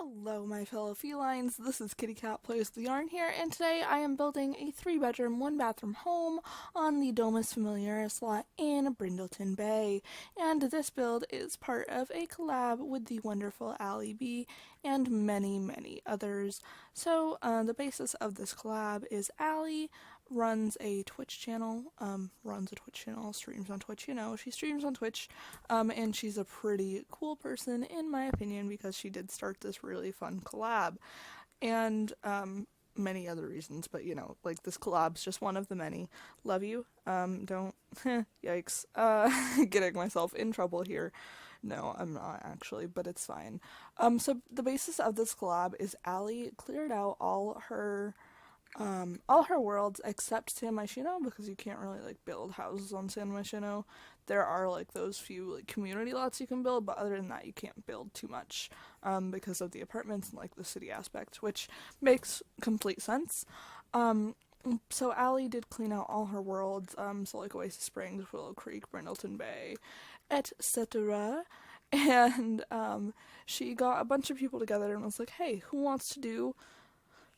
Hello my fellow felines, this is KittyCatPlaysWithYarn here, and today I am building a 3-bedroom, 1-bathroom home on the Domus Familiaris lot in Brindleton Bay. And this build is part of a collab with the wonderful Allie B and many others. So the basis of this collab is Allie runs a Twitch channel, streams on Twitch, she streams on Twitch, and she's a pretty cool person in my opinion because she did start this really fun collab, and many other reasons, but like this collab's just one of the many. Love you. Don't, yikes, getting myself in trouble here. No, I'm not actually, but it's fine. So the basis of this collab is Allie cleared out all her worlds except San Myshuno, because you can't really like build houses on San Myshuno. There are like those few like community lots you can build, but other than that you can't build too much because of the apartments and like the city aspect, which makes complete sense. So Allie did clean out all her worlds, so like Oasis Springs, Willow Creek, Brindleton Bay, etc. And she got a bunch of people together and was like, hey, who wants to do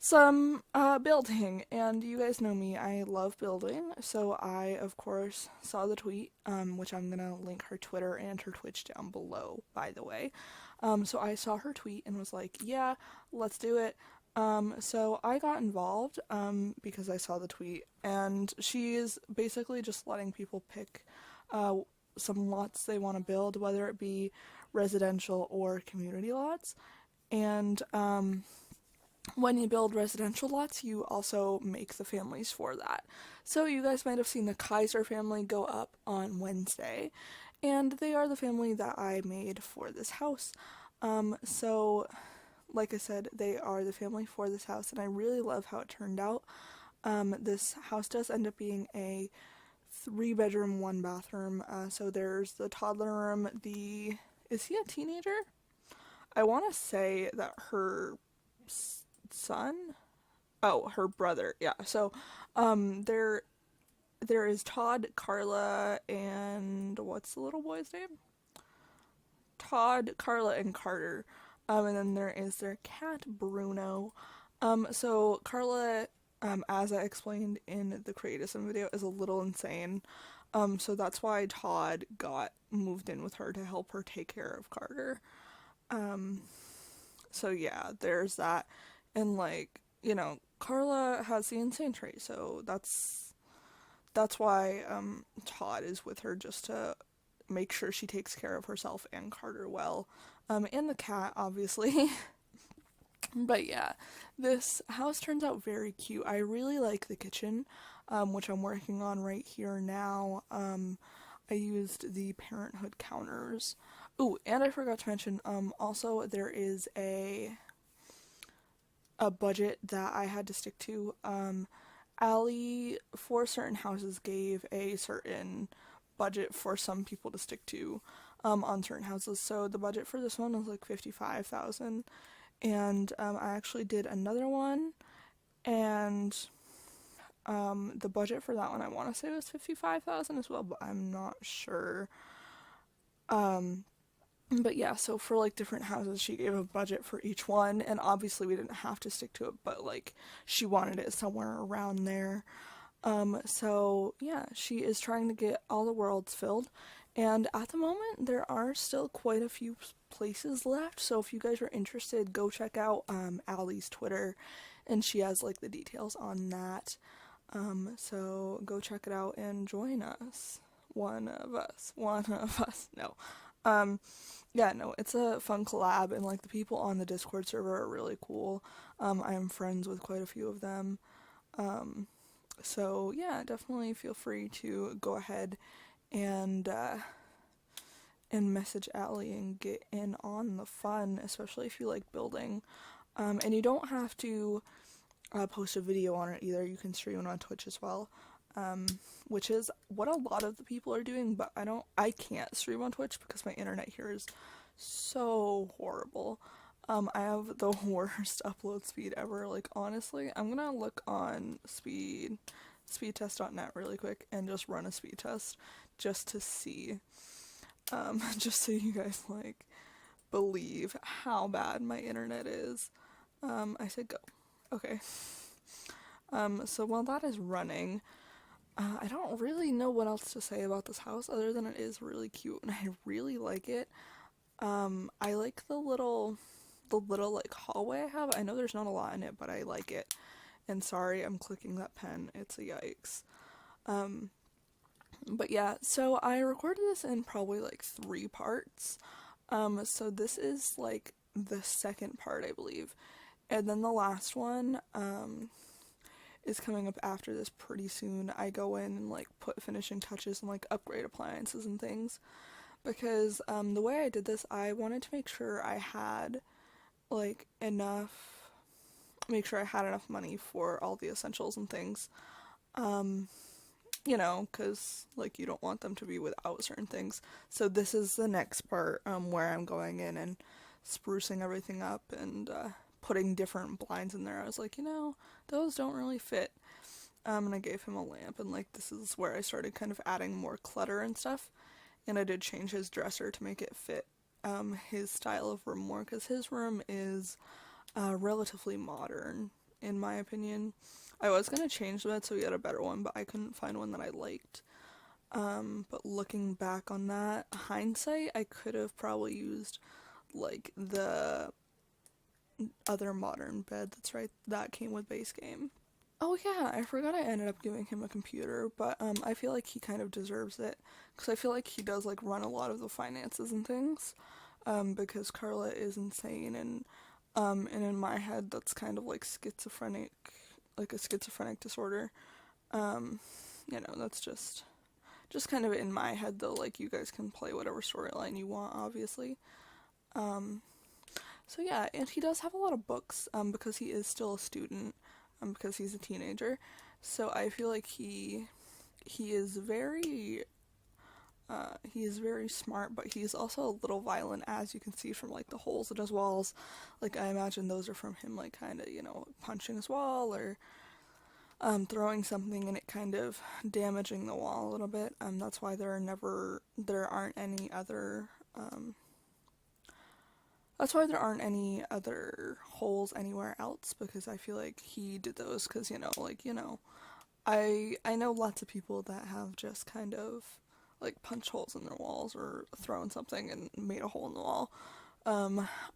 some building? And you guys know me, I love building, so I of course saw the tweet, which I'm gonna link her Twitter and her Twitch down below, by the way. So I saw her tweet and was like, yeah, let's do it. So I got involved because I saw the tweet, and she is basically just letting people pick some lots they want to build, whether it be residential or community lots. And when you build residential lots, you also make the families for that. So you guys might have seen the Kaiser family go up on Wednesday, and they are the family that I made for this house. So like I said, they are the family for this house, and I really love how it turned out. This house does end up being a 3-bedroom, 1-bathroom. So there's the toddler room. Is he a teenager? I want to say that her son? Oh, her brother. Yeah. So there is Todd, Carla, and what's the little boy's name? Todd, Carla, and Carter. And then there is their cat, Bruno. So Carla, as I explained in the Creatism video, is a little insane. So that's why Todd got moved in with her to help her take care of Carter. So yeah, there's that. And like, Carla has the insane trait, so that's why Todd is with her, just to make sure she takes care of herself and Carter well. And the cat, obviously. But yeah, this house turns out very cute. I really like the kitchen, which I'm working on right here now. I used the Parenthood counters. Ooh, and I forgot to mention, also there is a budget that I had to stick to. Allie, for certain houses, gave a certain budget for some people to stick to on certain houses. So the budget for this one was like $55,000, and I actually did another one, and the budget for that one I want to say was $55,000 as well, but I'm not sure. But yeah, so for like different houses, she gave a budget for each one, and obviously we didn't have to stick to it, but like she wanted it somewhere around there. So yeah, she is trying to get all the worlds filled, and at the moment there are still quite a few places left, so if you guys are interested, go check out Allie's Twitter, and she has like the details on that. So go check it out and join us. One of us. No. Yeah, no, it's a fun collab, and like the people on the Discord server are really cool. I am friends with quite a few of them. So yeah, definitely feel free to go ahead and message Allie and get in on the fun, especially if you like building. And you don't have to post a video on it either. You can stream it on Twitch as well. Which is what a lot of the people are doing, but I can't stream on Twitch because my internet here is so horrible. I have the worst upload speed ever. Like, honestly, I'm gonna look on speedtest.net really quick and just run a speed test just to see, just so you guys like believe how bad my internet is. I said go. Okay. So while that is running, I don't really know what else to say about this house other than it is really cute and I really like it. I like the little like hallway I have. I know there's not a lot in it, but I like it. And sorry, I'm clicking that pen. It's a yikes. But yeah, so I recorded this in probably like 3 parts. So this is like the second part, I believe. And then the last one, is coming up after this pretty soon. I go in and like put finishing touches and like upgrade appliances and things. Because, the way I did this, I wanted to make sure I had like enough money for all the essentials and things. You know, because like you don't want them to be without certain things. So this is the next part where I'm going in and sprucing everything up and putting different blinds in there. I was like, you know, those don't really fit. And I gave him a lamp, and like this is where I started kind of adding more clutter and stuff. And I did change his dresser to make it fit his style of room more, because his room is relatively modern, in my opinion. I was going to change the bed so he had a better one, but I couldn't find one that I liked. But looking back on that, hindsight, I could have probably used, like, the other modern bed that came with base game. Oh yeah, I forgot I ended up giving him a computer, but I feel like he kind of deserves it, because I feel like he does, like, run a lot of the finances and things, because Carla is insane, and in my head, that's kind of like schizophrenic, like a schizophrenic disorder. You know, that's just kind of in my head, though. Like, you guys can play whatever storyline you want, obviously. So yeah, and he does have a lot of books, because he is still a student, because he's a teenager. So I feel like he is very smart, but he's also a little violent, as you can see from like the holes in his walls. Like, I imagine those are from him, like, kind of, you know, punching his wall or throwing something and it kind of damaging the wall a little bit. That's why there aren't any other holes anywhere else, because I feel like he did those because, I know lots of people that have just kind of like punch holes in their walls or thrown something and made a hole in the wall.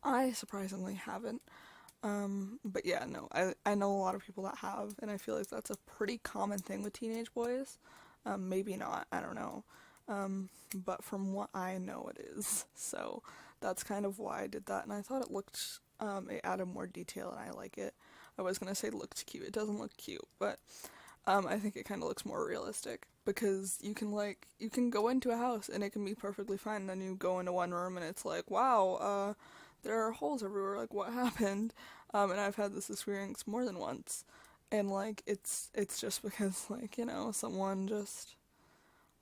I surprisingly haven't. But yeah, no, I know a lot of people that have, and I feel like that's a pretty common thing with teenage boys. Maybe not, I don't know. But from what I know, it is. So that's kind of why I did that, and I thought it added more detail, and I like it. I was gonna say looked cute. It doesn't look cute, but I think it kind of looks more realistic, because you can go into a house and it can be perfectly fine, and then you go into one room and it's like, wow, there are holes everywhere, like, what happened? And I've had this experience more than once, and like, it's just because, like,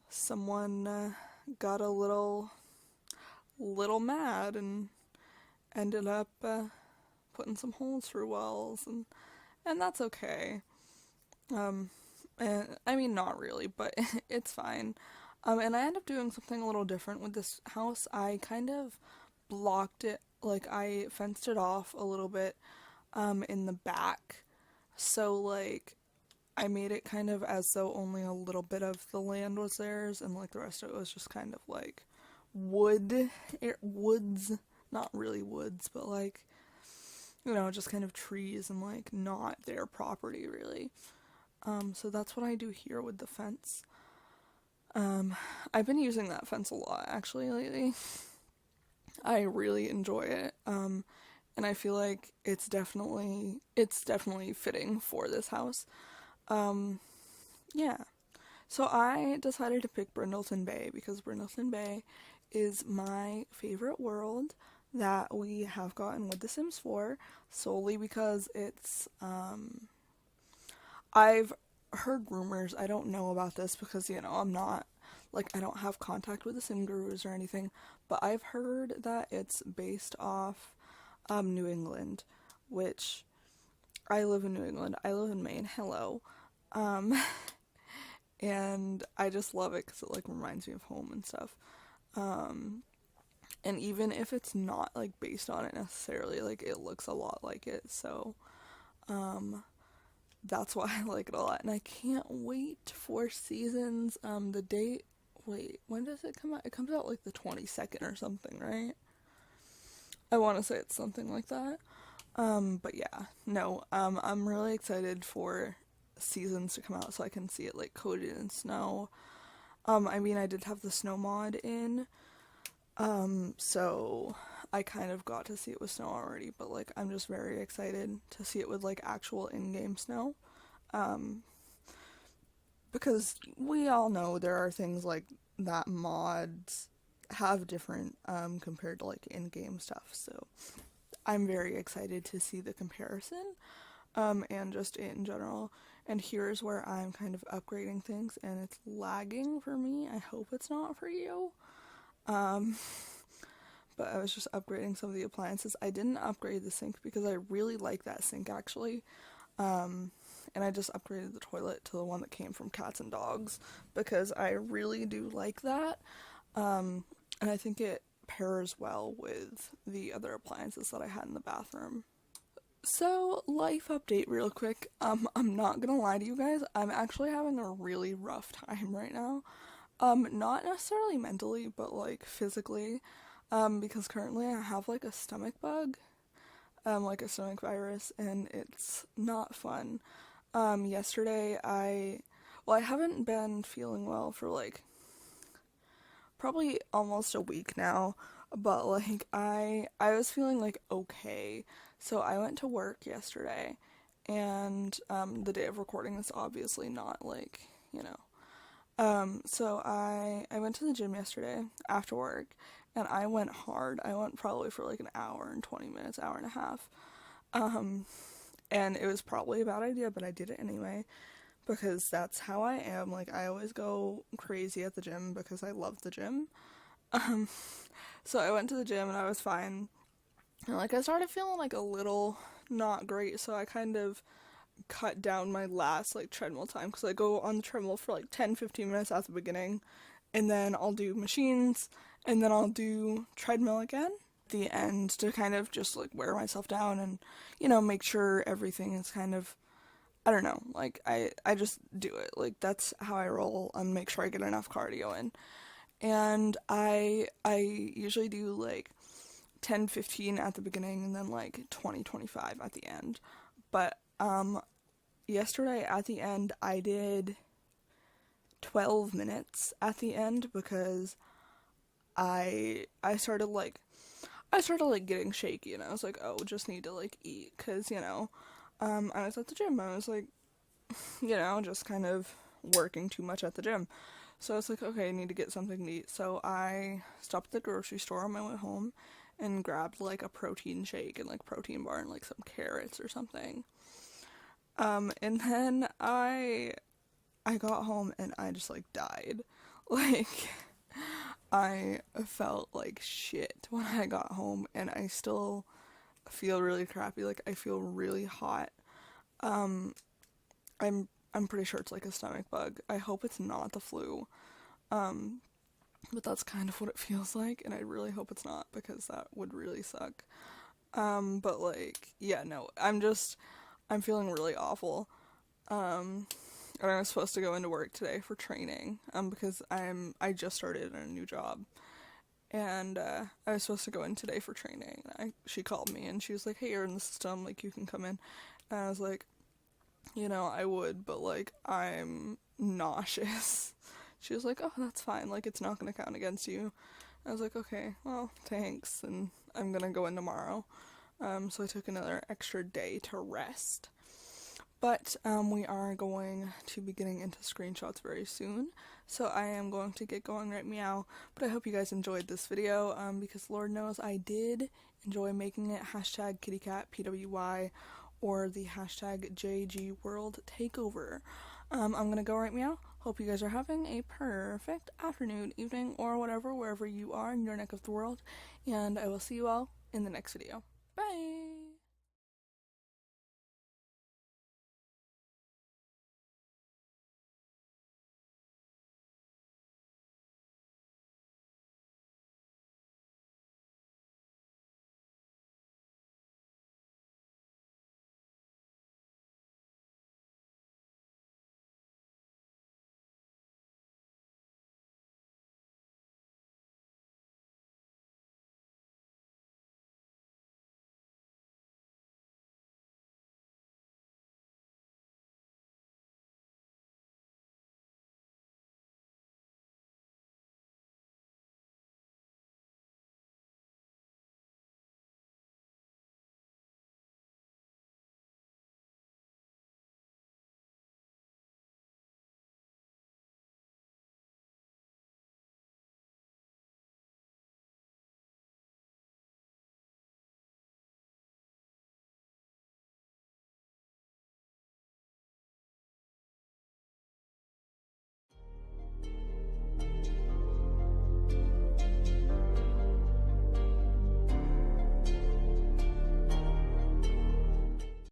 someone got a little mad and ended up putting some holes through walls, and that's okay. And I mean, not really, but it's fine. And I ended up doing something a little different with this house. I kind of blocked it, like, I fenced it off a little bit, in the back. So, like, I made it kind of as though only a little bit of the land was theirs, and, like, the rest of it was just kind of, like, woods, not really woods, but, like, just kind of trees and, like, not their property, really. So that's what I do here with the fence. I've been using that fence a lot, actually, lately. I really enjoy it, and I feel like it's definitely fitting for this house. Yeah. So I decided to pick Brindleton Bay, because Brindleton Bay is my favorite world that we have gotten with The Sims 4, solely because it's, I've heard rumors. I don't know about this because, I'm not, like, I don't have contact with the Sim Gurus or anything, but I've heard that it's based off New England, which I live in New England. I live in Maine. Hello. And I just love it because it, like, reminds me of home and stuff. And even if it's not like based on it necessarily, like it looks a lot like it, so that's why I like it a lot. And I can't wait for Seasons. The date, wait, when does it come out? It comes out like the 22nd or something, right? I want to say it's something like that. But yeah, no, I'm really excited for Seasons to come out so I can see it like coated in snow. I mean, I did have the snow mod in, so I kind of got to see it with snow already, but like I'm just very excited to see it with like actual in-game snow. Because we all know there are things like that mods have different compared to like in-game stuff, so I'm very excited to see the comparison, and just in general. And here's where I'm kind of upgrading things, and it's lagging for me. I hope it's not for you. But I was just upgrading some of the appliances. I didn't upgrade the sink because I really like that sink, actually. And I just upgraded the toilet to the one that came from Cats and Dogs because I really do like that. And I think it pairs well with the other appliances that I had in the bathroom. So, life update real quick. I'm not gonna lie to you guys, I'm actually having a really rough time right now. Not necessarily mentally, but like physically. Because currently I have like a stomach bug, like a stomach virus, and it's not fun. Yesterday I haven't been feeling well for like probably almost a week now, but like I was feeling like okay. So I went to work yesterday, and the day of recording is obviously not like, you know. So I went to the gym yesterday after work, and I went hard. I went probably for like an hour and 20 minutes, hour and a half. And it was probably a bad idea, but I did it anyway, because that's how I am. Like, I always go crazy at the gym because I love the gym. So I went to the gym and I was fine. And like I started feeling like a little not great, so I kind of cut down my last like treadmill time, because I go on the treadmill for like 10-15 minutes at the beginning, and then I'll do machines, and then I'll do treadmill again at the end to kind of just like wear myself down and, you know, make sure everything is kind of, I don't know, like I just do it. Like that's how I roll, and make sure I get enough cardio in. And I usually do like 10-15 at the beginning and then like 20-25 at the end. But yesterday at the end I did 12 minutes at the end because I started getting shaky, and I was like, oh, just need to like eat, cuz you know, I was at the gym. I was like, you know, just kind of working too much at the gym. So I was like, okay, I need to get something to eat. So I stopped at the grocery store on my way home and grabbed like a protein shake and like protein bar and like some carrots or something. And then I got home and I just like died. Like I felt like shit when I got home, and I still feel really crappy. Like I feel really hot. I'm pretty sure it's like a stomach bug. I hope it's not the flu. But that's kind of what it feels like, and I really hope it's not, because that would really suck. But like, yeah, no, I'm feeling really awful. And I was supposed to go into work today for training, because I just started a new job. And I was supposed to go in today for training. She called me and she was like, hey, you're in the system, like you can come in. And I was like, you know, I would, but like I'm nauseous. She was like, oh, that's fine, like it's not gonna count against you. I was like, okay, well, thanks, and I'm gonna go in tomorrow. So I took another extra day to rest. But we are going to be getting into screenshots very soon, so I am going to get going right meow. But I hope you guys enjoyed this video, because Lord knows I did enjoy making it. Hashtag KittyCatPWY or the hashtag JGWorldTakeover. I'm gonna go right meow. Hope you guys are having a perfect afternoon, evening, or whatever, wherever you are in your neck of the world, and I will see you all in the next video. Bye!